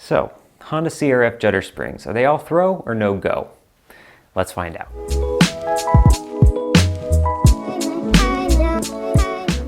So, Honda CRF Judder springs, are they all throw or no go? Let's find out.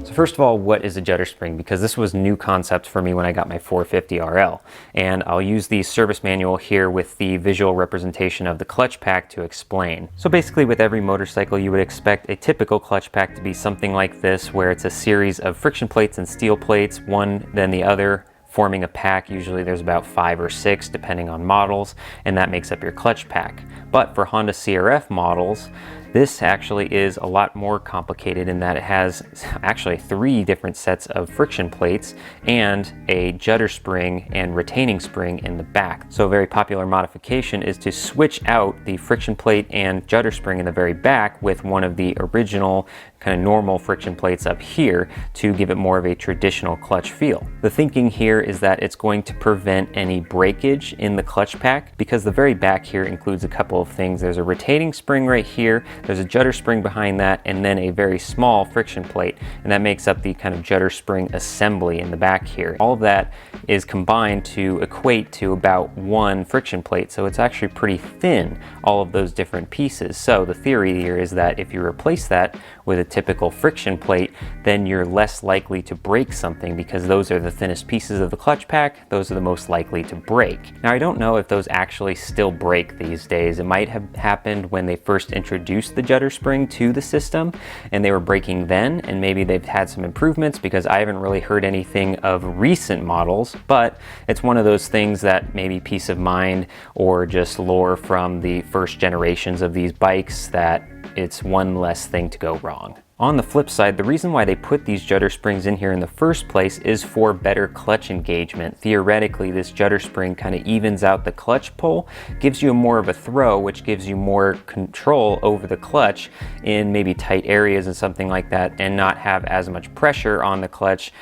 So first of all, what is a Judder spring? Because this was new concept for me when I got my 450RL. And I'll use the service manual here with the visual representation of the clutch pack to explain. So basically with every motorcycle, you would expect a typical clutch pack to be something like this, where it's a series of friction plates and steel plates, one then the other, forming a pack. Usually there's about 5 or 6 depending on models, and that makes up your clutch pack. But for Honda CRF models, this actually is a lot more complicated in that it has actually 3 different sets of friction plates and a judder spring and retaining spring in the back. So a very popular modification is to switch out the friction plate and judder spring in the very back with one of the original kind of normal friction plates up here to give it more of a traditional clutch feel. The thinking here is that it's going to prevent any breakage in the clutch pack, because the very back here includes a couple of things. There's a retaining spring right here, there's a judder spring behind that, and then a very small friction plate, and that makes up the kind of judder spring assembly in the back here. All of that is combined to equate to about 1 friction plate, so it's actually pretty thin, all of those different pieces. So the theory here is that if you replace that with a typical friction plate, then you're less likely to break something, because those are the thinnest pieces of the clutch pack. Those are the most likely to break. Now, I don't know if those actually still break these days. It might have happened when they first introduced the judder spring to the system and they were breaking then, and maybe they've had some improvements, because I haven't really heard anything of recent models. But it's one of those things that maybe peace of mind or just lore from the first generations of these bikes, that it's one less thing to go wrong. On the flip side, the reason why they put these judder springs in here in the first place is for better clutch engagement. Theoretically, this judder spring kind of evens out the clutch pull, gives you more of a throw, which gives you more control over the clutch in maybe tight areas and something like that, and not have as much pressure on the clutch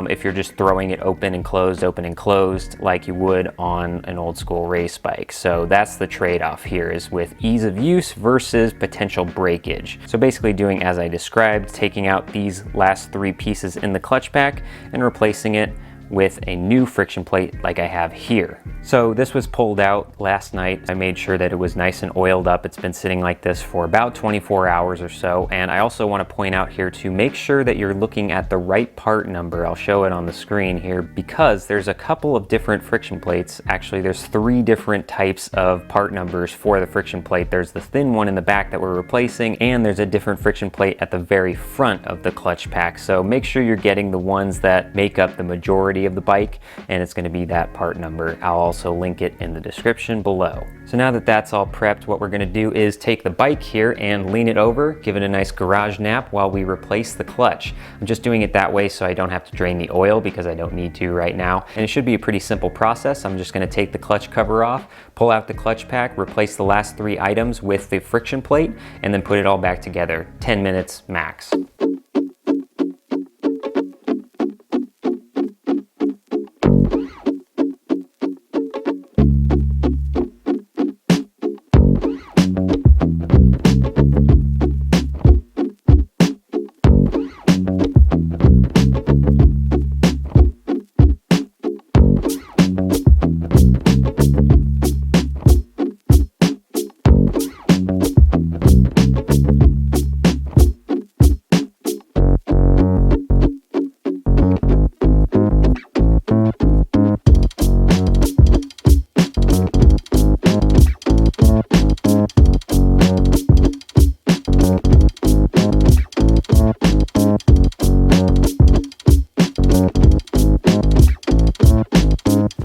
if you're just throwing it open and closed like you would on an old school race bike. So that's the trade-off here, is with ease of use versus potential breakage. So basically doing as I described, taking out these last 3 pieces in the clutch pack and replacing it with a new friction plate like I have here. So this was pulled out last night. I made sure that it was nice and oiled up. It's been sitting like this for about 24 hours or so. And I also want to point out here to make sure that you're looking at the right part number. I'll show it on the screen here, because there's a couple of different friction plates. Actually, there's 3 different types of part numbers for the friction plate. There's the thin one in the back that we're replacing, and there's a different friction plate at the very front of the clutch pack. So make sure you're getting the ones that make up the majority of the bike, and it's going to be that part number. I'll also link it in the description below. So now that that's all prepped, what we're going to do is take the bike here and lean it over, give it a nice garage nap while we replace the clutch. I'm just doing it that way so I don't have to drain the oil, because I don't need to right now. And it should be a pretty simple process. I'm just going to take the clutch cover off, pull out the clutch pack, replace the last 3 items with the friction plate, and then put it all back together. 10 minutes max.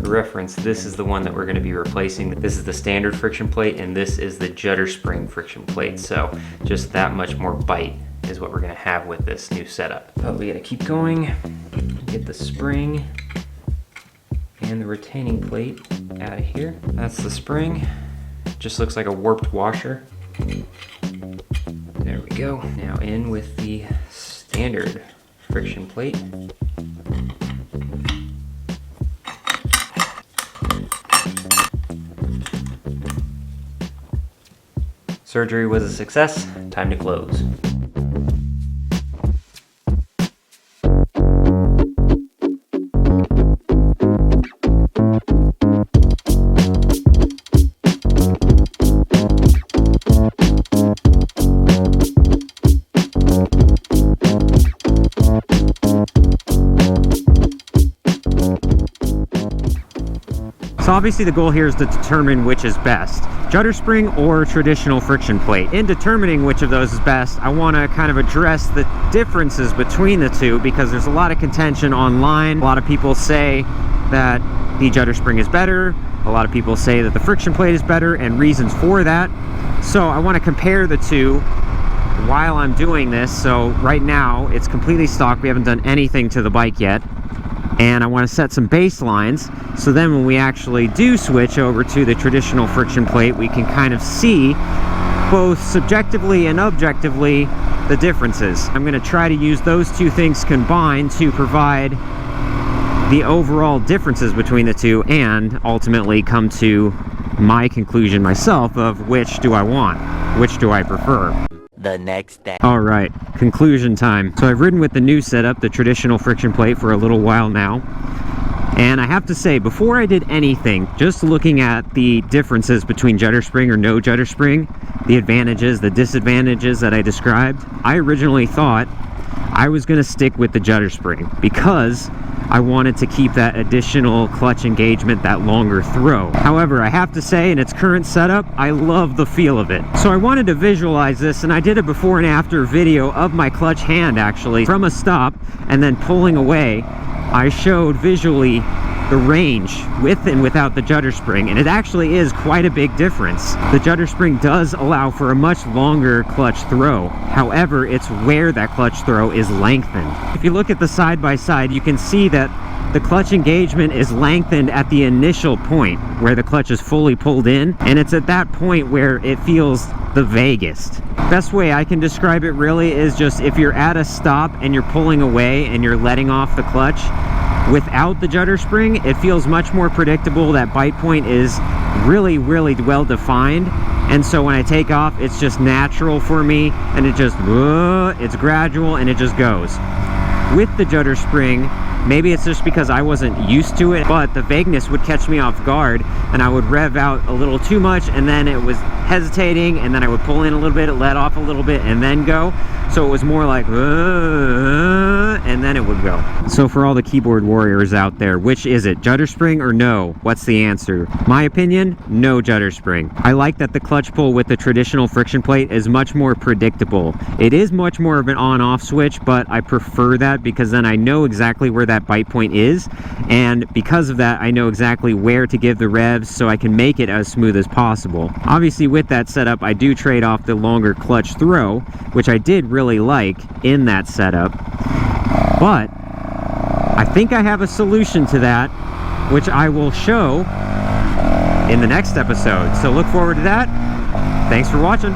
Reference, this is the one that we're going to be replacing. This is the standard friction plate, and this is the judder spring friction plate. So just that much more bite is what we're going to have with this new setup. But we got to keep going, get the spring and the retaining plate out of here. That's the spring. Just looks like a warped washer. There we go. Now in with the standard friction plate. Surgery was a success. Time to close. So obviously the goal here is to determine which is best, judder spring or traditional friction plate. In determining which of those is best, I want to kind of address the differences between the two, because there's a lot of contention online. A lot of people say that the judder spring is better. A lot of people say that the friction plate is better, and reasons for that. So I want to compare the two while I'm doing this. So right now it's completely stock. We haven't done anything to the bike yet. And I want to set some baselines, so then when we actually do switch over to the traditional friction plate, we can kind of see both subjectively and objectively the differences. I'm going to try to use those two things combined to provide the overall differences between the two, and ultimately come to my conclusion myself of which do I want, which do I prefer. The next day. All right, conclusion time. So I've ridden with the new setup, the traditional friction plate, for a little while now. And I have to say, before I did anything, just looking at the differences between judder spring or no judder spring, the advantages, the disadvantages that I described, I originally thought I was going to stick with the judder spring because I wanted to keep that additional clutch engagement, that longer throw. However, I have to say, in its current setup, I love the feel of it. So I wanted to visualize this, and I did a before and after video of my clutch hand actually from a stop and then pulling away. I showed visually the range with and without the judder spring, and it actually is quite a big difference. The judder spring does allow for a much longer clutch throw. However, it's where that clutch throw is lengthened. If you look at the side by side, you can see that the clutch engagement is lengthened at the initial point where the clutch is fully pulled in, and it's at that point where it feels the vaguest. Best way I can describe it really is just if you're at a stop and you're pulling away and you're letting off the clutch, without the judder spring, it feels much more predictable. That bite point is really, really well defined. And so when I take off, it's just natural for me, and it just, it's gradual and it just goes. With the judder spring, maybe it's just because I wasn't used to it, but the vagueness would catch me off guard, and I would rev out a little too much, and then it was hesitating, and then I would pull in a little bit, let off a little bit, and then go. So it was more like, and then it would go. So for all the keyboard warriors out there, which is it, judder spring or no? What's the answer? My opinion, no judder spring. I like that the clutch pull with the traditional friction plate is much more predictable. It is much more of an on-off switch, but I prefer that because then I know exactly where that bite point is, and because of that, I know exactly where to give the revs so I can make it as smooth as possible. Obviously, with that setup, I do trade off the longer clutch throw, which I did really like in that setup, but I think I have a solution to that, which I will show in the next episode. So look forward to that. Thanks for watching.